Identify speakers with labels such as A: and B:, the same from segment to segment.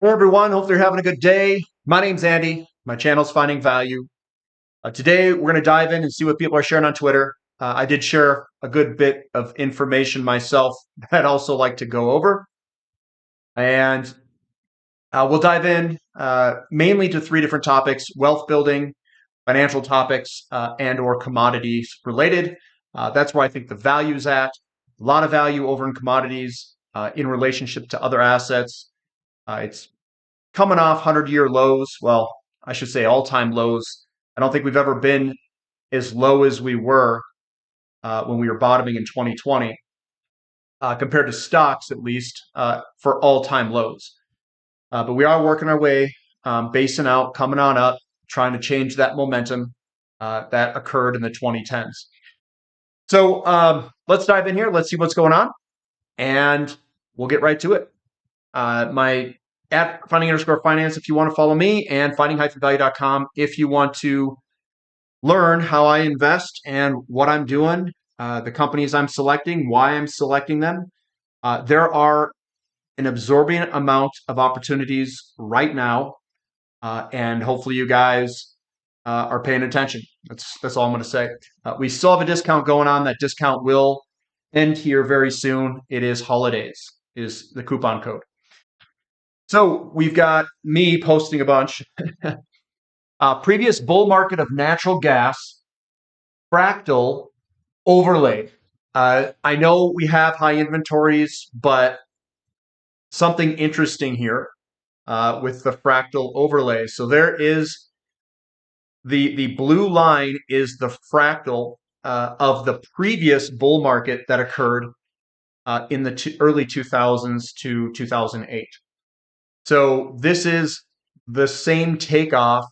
A: Hey everyone, hope you're having a good day. My name's Andy. My channel's Finding Value. Today we're going to dive in and see what people are sharing on Twitter. I did share a good bit of information myself that I'd also like to go over. And we'll dive in mainly to three different topics: wealth building, financial topics, and or commodities related. That's where I think the value's at. A lot of value over in commodities in relationship to other assets. It's coming off 100-year lows. Well, I should say all-time lows. I don't think we've ever been as low as we were when we were bottoming in 2020, compared to stocks, at least, for all-time lows. But we are working our way, basing out, coming on up, trying to change that momentum that occurred in the 2010s. So let's dive in here. Let's see what's going on, and we'll get right to it. My at finding_finance if you want to follow me, and finding-value.com if you want to learn how I invest and what I'm doing, the companies I'm selecting, why I'm selecting them. There are an absorbent amount of opportunities right now, and hopefully you guys are paying attention. That's all I'm going to say. We still have a discount going on. That discount will end here very soon. It is holidays, is the coupon code. So we've got me posting a bunch. Previous bull market of natural gas, fractal overlay. I know we have high inventories, but something interesting here with the fractal overlay. So there is the blue line is the fractal of the previous bull market that occurred in the early 2000s to 2008. So this is the same takeoff.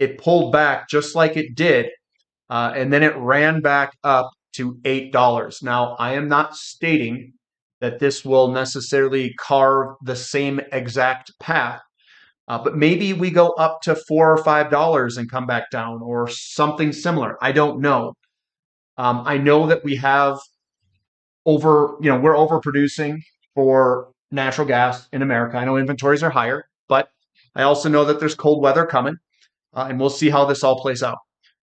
A: It pulled back just like it did, and then it ran back up to $8. Now, I am not stating that this will necessarily carve the same exact path, but maybe we go up to $4 or $5 and come back down, or something similar. I don't know. I know that we have we're overproducing for natural gas in America. I know inventories are higher, but I also know that there's cold weather coming, and we'll see how this all plays out.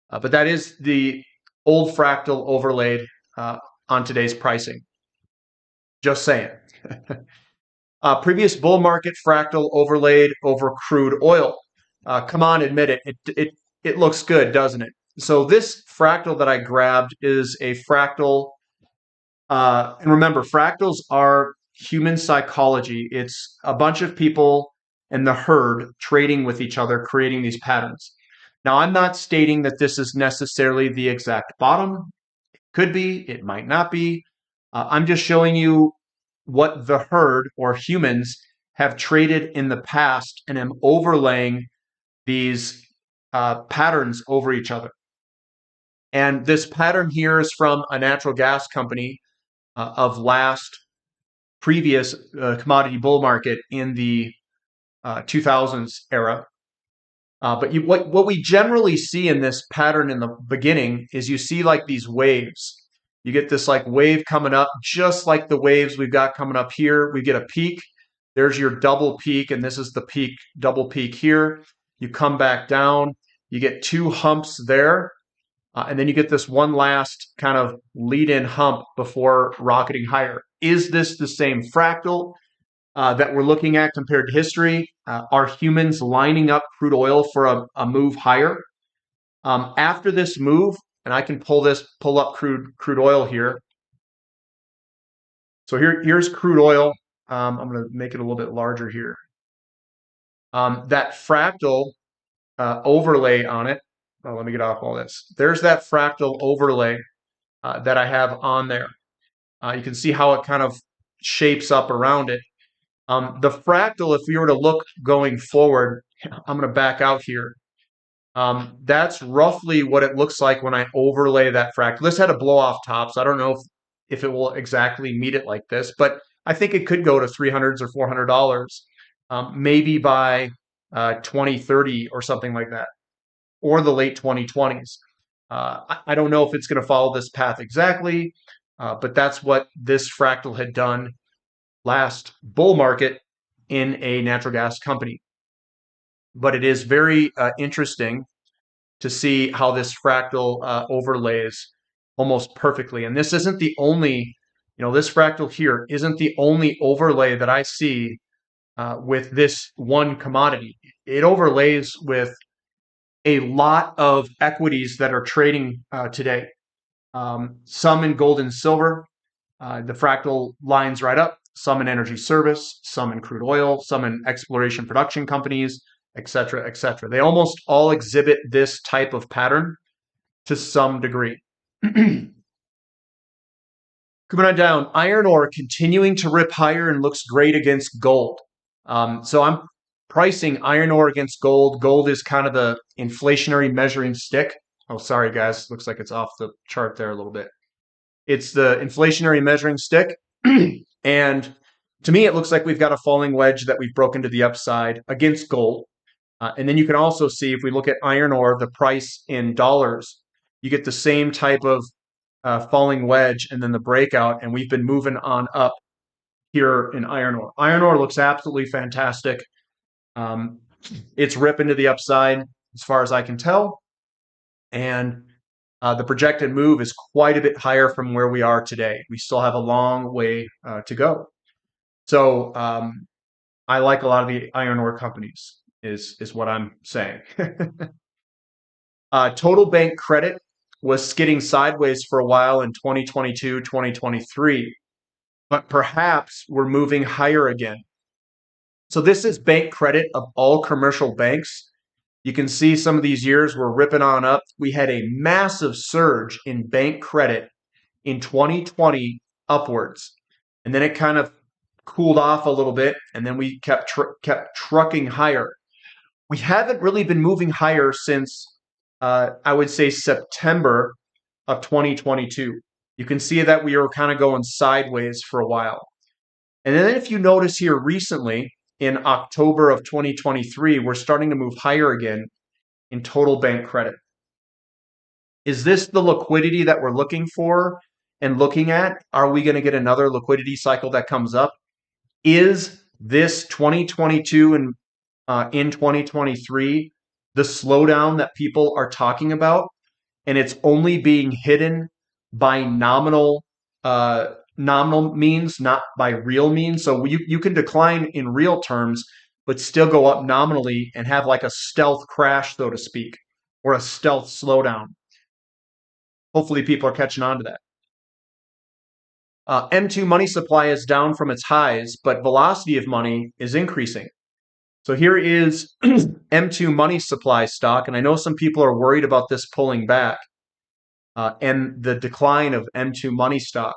A: But that is the old fractal overlaid on today's pricing. Just saying. Previous bull market fractal overlaid over crude oil. Come on, admit it. It looks good, doesn't it? So this fractal that I grabbed is a fractal. And remember, fractals are human psychology. It's a bunch of people in the herd trading with each other, creating these patterns. Now, I'm not stating that this is necessarily the exact bottom. It could be, it might not be. I'm just showing you what the herd or humans have traded in the past, and am overlaying these patterns over each other. And this pattern here is from a natural gas company of previous commodity bull market in the 2000s era. But what we generally see in this pattern in the beginning is you see like these waves. You get this like wave coming up, just like the waves we've got coming up here. We get a peak. There's your double peak, and this is the peak, double peak here. You come back down. You get two humps there. And then you get this one last kind of lead-in hump before rocketing higher. Is this the same fractal that we're looking at compared to history? Are humans lining up crude oil for a move higher? After this move, and I can pull up crude oil here. So here's crude oil. I'm going to make it a little bit larger here. That fractal overlay on it. Oh, let me get off all this. There's that fractal overlay that I have on there. You can see how it kind of shapes up around it. The fractal, if we were to look going forward, I'm going to back out here. That's roughly what it looks like when I overlay that fractal. This had a blow off top, so I don't know if it will exactly meet it like this, but I think it could go to $300 or $400, maybe by 2030 or something like that, or the late 2020s. I don't know if it's going to follow this path exactly, but that's what this fractal had done last bull market in a natural gas company. But it is very interesting to see how this fractal overlays almost perfectly. And this isn't the only, this fractal here isn't the only overlay that I see with this one commodity. It overlays with a lot of equities that are trading today. Some in gold and silver, the fractal lines right up, some in energy service, some in crude oil, some in exploration production companies, et cetera, et cetera. They almost all exhibit this type of pattern to some degree. Coming on down, iron ore continuing to rip higher and looks great against gold. So I'm pricing iron ore against gold. Gold is kind of the inflationary measuring stick. Oh, sorry, guys. Looks like it's off the chart there a little bit. It's the inflationary measuring stick. And to me, it looks like we've got a falling wedge that we've broken to the upside against gold. And then you can also see, if we look at iron ore, the price in dollars, you get the same type of falling wedge and then the breakout. And we've been moving on up here in iron ore. Iron ore looks absolutely fantastic. It's ripping to the upside as far as I can tell. And the projected move is quite a bit higher from where we are today. We still have a long way to go. So I like a lot of the iron ore companies, is what I'm saying. Total bank credit was skidding sideways for a while in 2022, 2023, but perhaps we're moving higher again. So this is bank credit of all commercial banks. You can see some of these years we're ripping on up. We had a massive surge in bank credit in 2020 upwards, and then it kind of cooled off a little bit, and then we kept trucking higher. We haven't really been moving higher since I would say September of 2022. You can see that we were kind of going sideways for a while. And then if you notice here recently, in October of 2023, we're starting to move higher again in total bank credit. Is this the liquidity that we're looking for and looking at? Are we going to get another liquidity cycle that comes up? Is this 2022 and in 2023 the slowdown that people are talking about, and it's only being hidden by nominal means, not by real means? So you can decline in real terms, but still go up nominally and have like a stealth crash, so to speak, or a stealth slowdown. Hopefully people are catching on to that. M2 money supply is down from its highs, but velocity of money is increasing. So here is M2 money supply stock, and I know some people are worried about this pulling back and the decline of M2 money stock.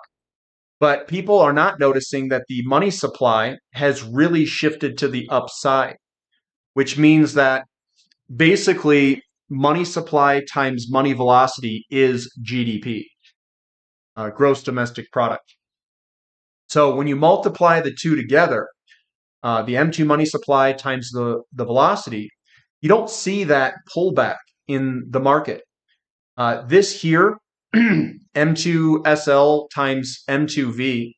A: But people are not noticing that the money supply has really shifted to the upside, which means that basically money supply times money velocity is GDP, gross domestic product. So when you multiply the two together, the M2 money supply times the velocity, you don't see that pullback in the market. This here, M2SL times M2V,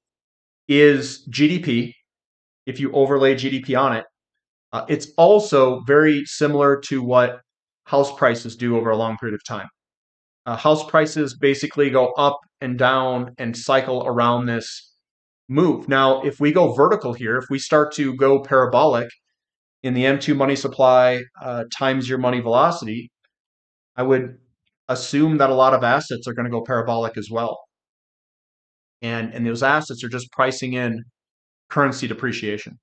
A: is GDP. If you overlay GDP on it, it's also very similar to what house prices do over a long period of time. House prices basically go up and down and cycle around this move. Now, if we go vertical here, if we start to go parabolic in the M2 money supply times your money velocity, I would assume that a lot of assets are going to go parabolic as well. And those assets are just pricing in currency depreciation.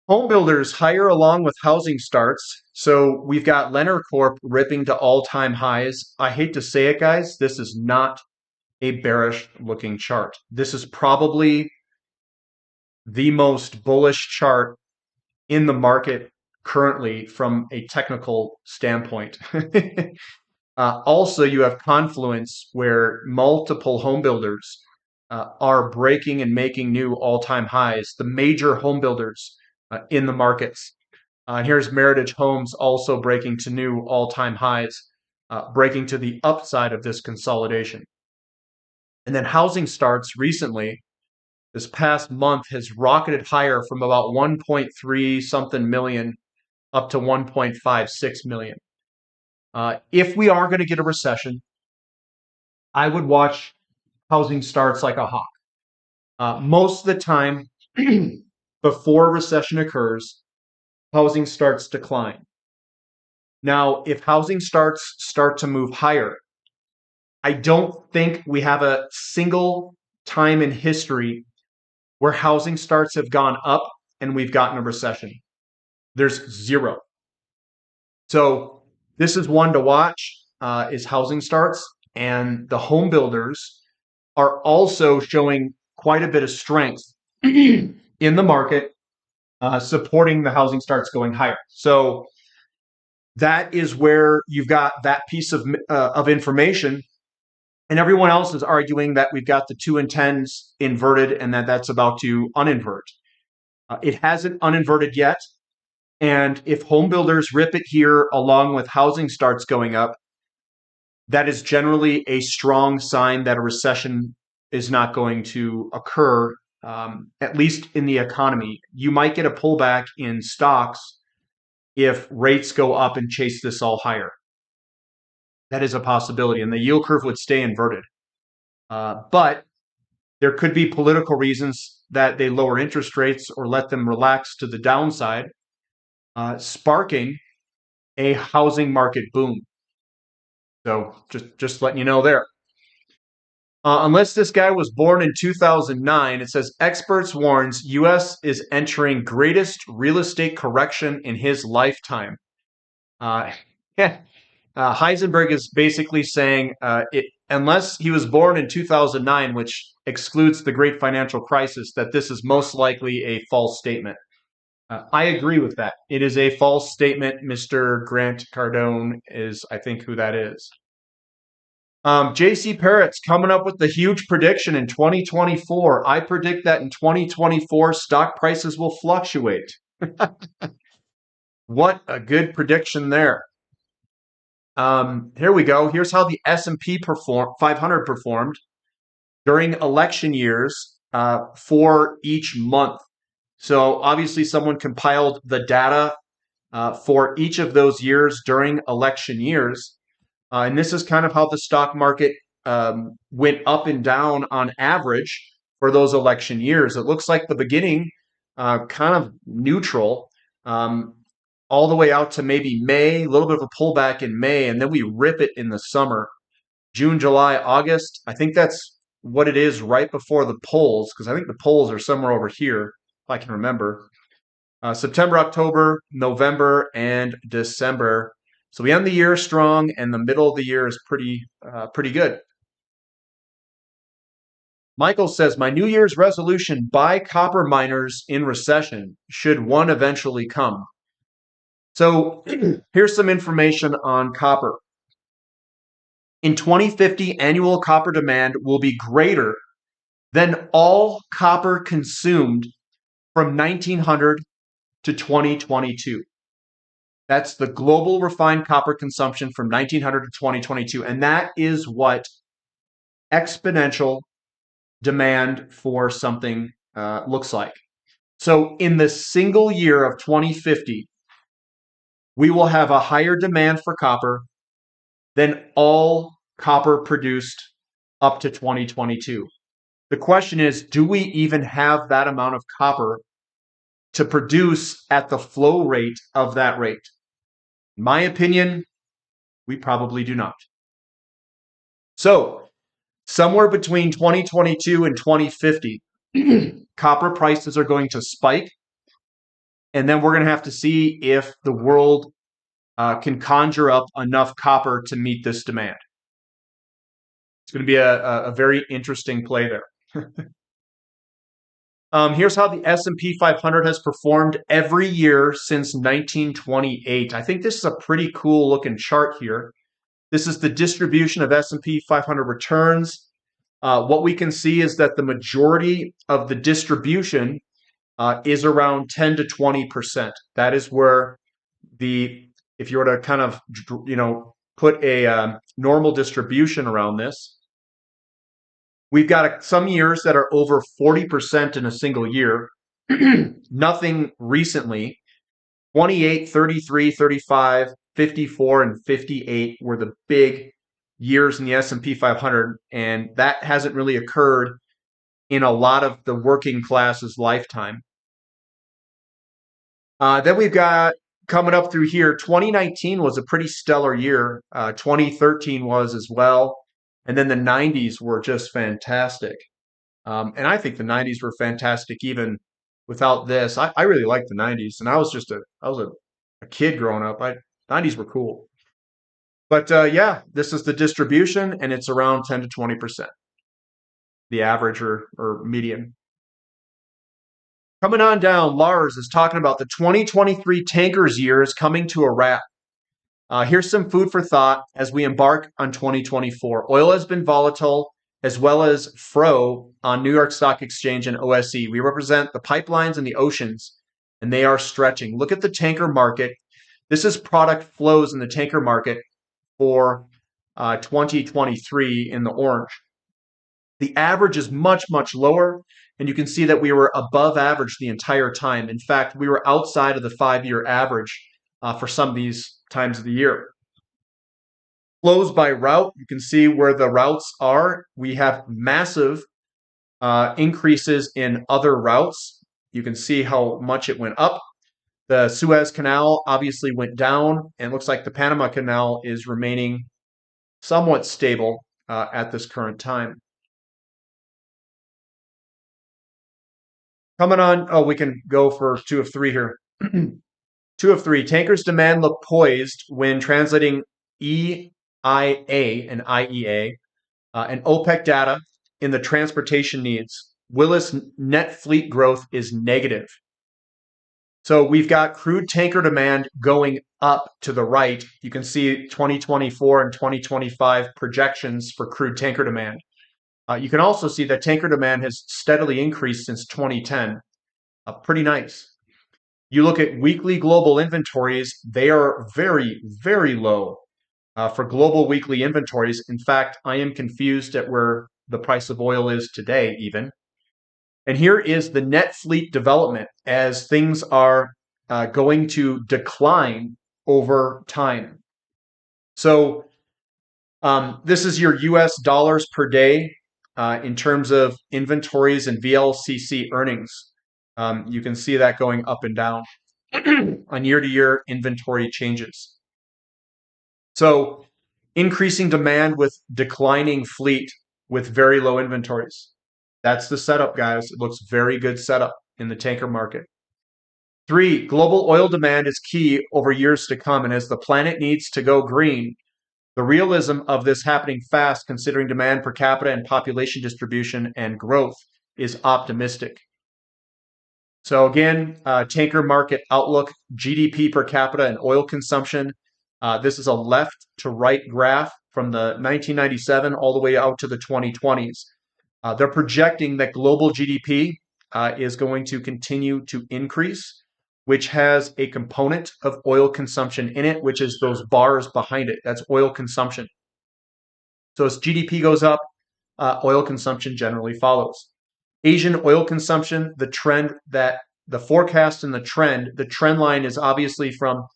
A: Homebuilders higher along with housing starts. So we've got Lennar Corp ripping to all-time highs. I hate to say it, guys, this is not a bearish looking chart. This is probably the most bullish chart in the market currently from a technical standpoint. Also, you have confluence where multiple home builders are breaking and making new all-time highs, the major home builders in the markets. Here's Meritage Homes also breaking to new all-time highs, breaking to the upside of this consolidation. And then housing starts recently, this past month has rocketed higher from about 1.3 something million up to 1.56 million. If we are going to get a recession, I would watch housing starts like a hawk. Most of the time, before a recession occurs, housing starts decline. Now, if housing starts start to move higher, I don't think we have a single time in history where housing starts have gone up and we've gotten a recession. There's zero. So this is one to watch, is housing starts, and the home builders are also showing quite a bit of strength in the market, supporting the housing starts going higher. So that is where you've got that piece of information, and everyone else is arguing that we've got the 2 and 10s inverted and that that's about to uninvert. It hasn't uninverted yet. And if home builders rip it here along with housing starts going up, that is generally a strong sign that a recession is not going to occur, at least in the economy. You might get a pullback in stocks if rates go up and chase this all higher. That is a possibility, and the yield curve would stay inverted. But there could be political reasons that they lower interest rates or let them relax to the downside, sparking a housing market boom. So just letting you know there. Unless this guy was born in 2009, it says experts warns U.S. is entering greatest real estate correction in his lifetime. Yeah. Heisenberg is basically saying unless he was born in 2009, which excludes the great financial crisis, that this is most likely a false statement. I agree with that. It is a false statement. Mr. Grant Cardone is, I think, who that is. JC Parrott's coming up with the huge prediction in 2024. I predict that in 2024, stock prices will fluctuate. What a good prediction there. Here we go. Here's how the S&P 500 performed during election years for each month. So obviously someone compiled the data for each of those years during election years. And this is kind of how the stock market went up and down on average for those election years. It looks like the beginning kind of neutral, all the way out to maybe May, a little bit of a pullback in May, and then we rip it in the summer. June, July, August. I think that's what it is right before the polls, because I think the polls are somewhere over here, if I can remember. September, October, November, and December. So we end the year strong, and the middle of the year is pretty good. Michael says, my New Year's resolution, buy copper miners in recession, should one eventually come. So here's some information on copper. In 2050, annual copper demand will be greater than all copper consumed from 1900 to 2022. That's the global refined copper consumption from 1900 to 2022. And that is what exponential demand for something looks like. So in the single year of 2050, we will have a higher demand for copper than all copper produced up to 2022. The question is, do we even have that amount of copper to produce at the flow rate of that rate? In my opinion, we probably do not. So somewhere between 2022 and 2050, copper prices are going to spike. And then we're going to have to see if the world can conjure up enough copper to meet this demand. It's going to be a very interesting play there. Here's how the S&P 500 has performed every year since 1928. I think this is a pretty cool looking chart here. This is the distribution of S&P 500 returns. What we can see is that the majority of the distribution is around 10 to 20%. That is where if you were to kind of, put a normal distribution around this, We've got some years that are over 40% in a single year. Nothing recently. 28, 33, 35, 54, and 58 were the big years in the S&P 500, and that hasn't really occurred in a lot of the working class's lifetime. Then we've got coming up through here, 2019 was a pretty stellar year. 2013 was as well. And then the 90s were just fantastic. And I think the 90s were fantastic even without this. I really liked the 90s, and I was a kid growing up. 90s were cool. But yeah, this is the distribution, and it's around 10 to 20%, the average or median. Coming on down, Lars is talking about the 2023 tankers year is coming to a wrap. Here's some food for thought as we embark on 2024. Oil has been volatile, as well as FRO on New York Stock Exchange and OSE. We represent the pipelines and the oceans, and they are stretching. Look at the tanker market. This is product flows in the tanker market for 2023 in the orange. The average is much, much lower, and you can see that we were above average the entire time. In fact, we were outside of the 5-year average for some of these times of the year. Flows by route, you can see where the routes are. We have massive increases in other routes. You can see how much it went up. The Suez Canal obviously went down, and it looks like the Panama Canal is remaining somewhat stable at this current time. Coming on, we can go for 2 of 3 here. 2 of 3. Tankers demand look poised when translating EIA and IEA and OPEC data in the transportation needs. Willis net fleet growth is negative. So we've got crude tanker demand going up to the right. You can see 2024 and 2025 projections for crude tanker demand. You can also see that tanker demand has steadily increased since 2010. Pretty nice. You look at weekly global inventories, they are very, very low for global weekly inventories. In fact, I am confused at where the price of oil is today even. And here is the net fleet development as things are going to decline over time. So this is your US dollars per day in terms of inventories and VLCC earnings. You can see that going up and down on year-to-year inventory changes. So increasing demand with declining fleet with very low inventories. That's the setup, guys. It looks very good setup in the tanker market. 3, global oil demand is key over years to come, and as the planet needs to go green, the realism of this happening fast, considering demand per capita and population distribution and growth, is optimistic. So again, tanker market outlook, GDP per capita and oil consumption. This is a left to right graph from the 1997 all the way out to the 2020s. They're projecting that global GDP is going to continue to increase, which has a component of oil consumption in it, which is those bars behind it. That's oil consumption. So as GDP goes up, oil consumption generally follows. Asian oil consumption, the forecast and the trend line is obviously from,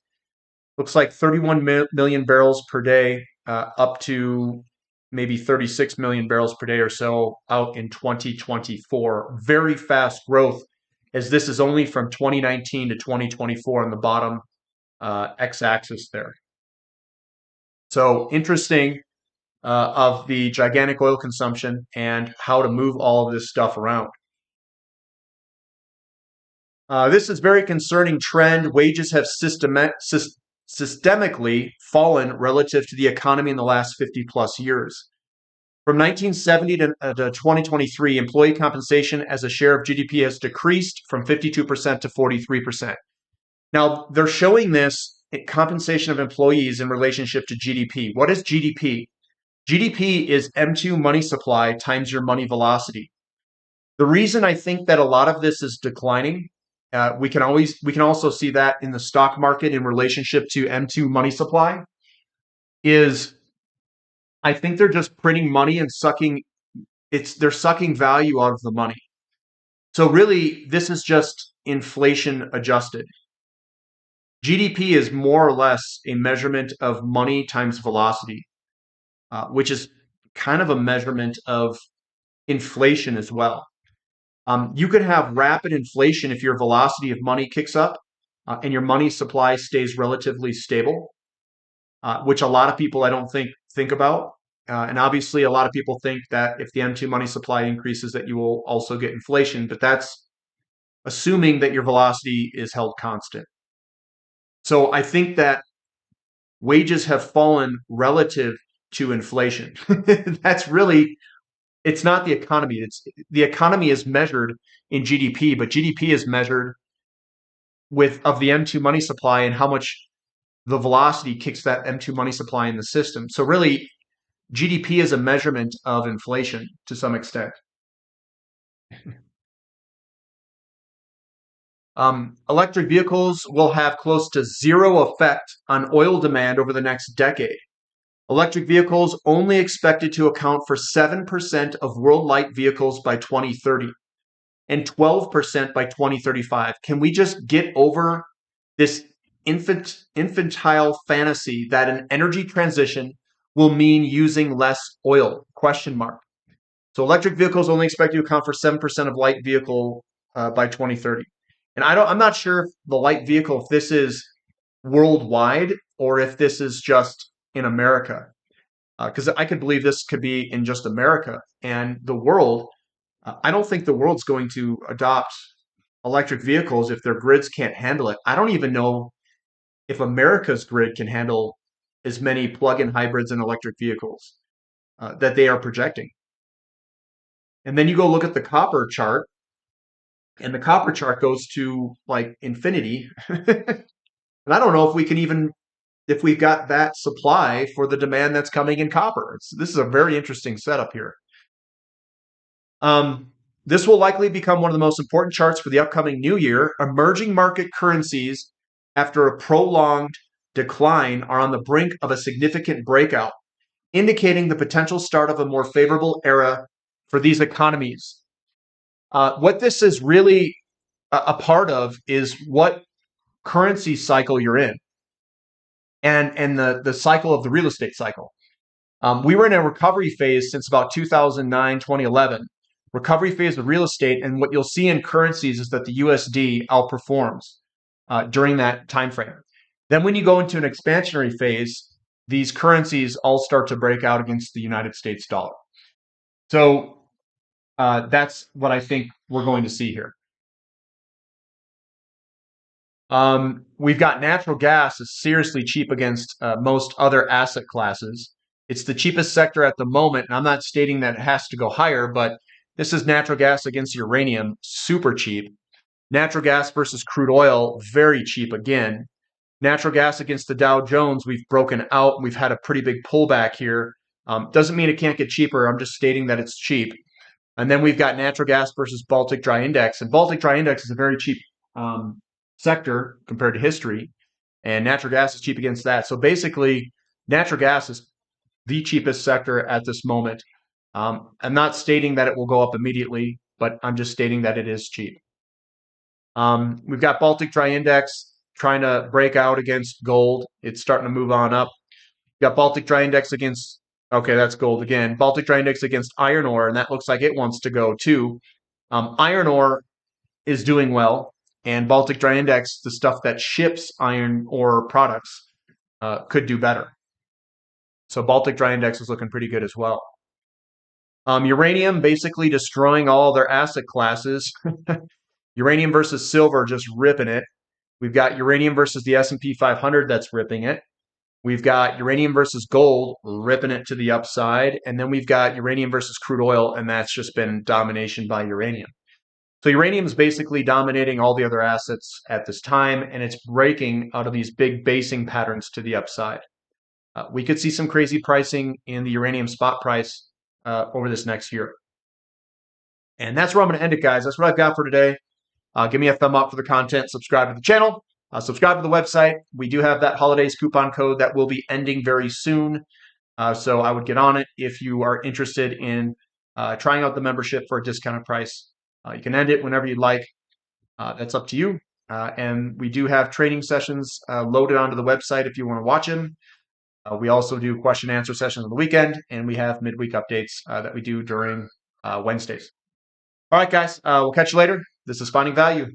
A: looks like 31 million barrels per day up to maybe 36 million barrels per day or so out in 2024. Very fast growth, as this is only from 2019 to 2024 on the bottom x-axis there. So interesting of the gigantic oil consumption and how to move all of this stuff around. This is very concerning trend. Wages have systemically fallen relative to the economy in the last 50 plus years. From 1970 to 2023, employee compensation as a share of GDP has decreased from 52% to 43%. Now, they're showing this compensation of employees in relationship to GDP. What is GDP? GDP is M2 money supply times your money velocity. The reason I think that a lot of this is declining, we can also see that in the stock market in relationship to M2 money supply, is I think they're just printing money and sucking they're sucking value out of the money. So really, this is just inflation adjusted. GDP is more or less a measurement of money times velocity, which is kind of a measurement of inflation as well. You could have rapid inflation if your velocity of money kicks up and your money supply stays relatively stable, which a lot of people I don't think about. And obviously, a lot of people think that if the M2 money supply increases, that you will also get inflation, but that's assuming that your velocity is held constant. So I think that wages have fallen relative to inflation. That's really, it's not the economy. It's the economy is measured in GDP, but GDP is measured of the M2 money supply and how much the velocity kicks that M2 money supply in the system. So really, GDP is a measurement of inflation to some extent. Electric vehicles will have close to zero effect on oil demand over the next decade. Electric vehicles only expected to account for 7% of world light vehicles by 2030 and 12% by 2035. Can we just get over this infantile fantasy that an energy transition will mean using less oil? Question mark. So electric vehicles only expected to account for 7% of light vehicle by 2030. And I'm not sure if the light vehicle, if this is worldwide or if this is just in America, because I could believe this could be in just America and the world. I don't think the world's going to adopt electric vehicles if their grids can't handle it. I don't even know if America's grid can handle as many plug-in hybrids and electric vehicles that they are projecting. And then you go look at the copper chart, and the copper chart goes to like infinity. And I don't know if we can even, if we've got that supply for the demand that's coming in copper. This is a very interesting setup here. This will likely become one of the most important charts for the upcoming new year. Emerging market currencies, after a prolonged decline, are on the brink of a significant breakout, indicating the potential start of a more favorable era for these economies. What this is really a part of is what currency cycle you're in and the cycle of the real estate cycle. We were in a recovery phase since about 2009, 2011. Recovery phase of real estate, and what you'll see in currencies is that the USD outperforms during that time frame. Then when you go into an expansionary phase, these currencies all start to break out against the United States dollar. So that's what I think we're going to see here. We've got natural gas is seriously cheap against most other asset classes. It's the cheapest sector at the moment, and I'm not stating that it has to go higher, but this is natural gas against uranium, super cheap. Natural gas versus crude oil, very cheap again. Natural gas against the Dow Jones, we've broken out. We've had a pretty big pullback here. Doesn't mean it can't get cheaper. I'm just stating that it's cheap. And then we've got natural gas versus Baltic Dry Index. And Baltic Dry Index is a very cheap sector compared to history. And natural gas is cheap against that. So basically, natural gas is the cheapest sector at this moment. I'm not stating that it will go up immediately, but I'm just stating that it is cheap. We've got Baltic Dry Index trying to break out against gold. It's starting to move on up. We've got Baltic Dry Index against, okay, that's gold again. Baltic Dry Index against iron ore, and that looks like it wants to go too. Iron ore is doing well, and Baltic Dry Index, the stuff that ships iron ore products, could do better. So Baltic Dry Index is looking pretty good as well. Uranium basically destroying all their asset classes. Uranium versus silver just ripping it. We've got uranium versus the S&P 500 that's ripping it. We've got uranium versus gold ripping it to the upside. And then we've got uranium versus crude oil, and that's just been domination by uranium. So uranium is basically dominating all the other assets at this time, and it's breaking out of these big basing patterns to the upside. We could see some crazy pricing in the uranium spot price over this next year. And that's where I'm going to end it, guys. That's what I've got for today. Give me a thumb up for the content. Subscribe to the channel. Subscribe to the website. We do have that holidays coupon code that will be ending very soon. So I would get on it if you are interested in trying out the membership for a discounted price. You can end it whenever you'd like. That's up to you. And we do have training sessions loaded onto the website if you want to watch them. We also do question and answer sessions on the weekend, and we have midweek updates that we do during Wednesdays. All right, guys, we'll catch you later. This is Finding Value.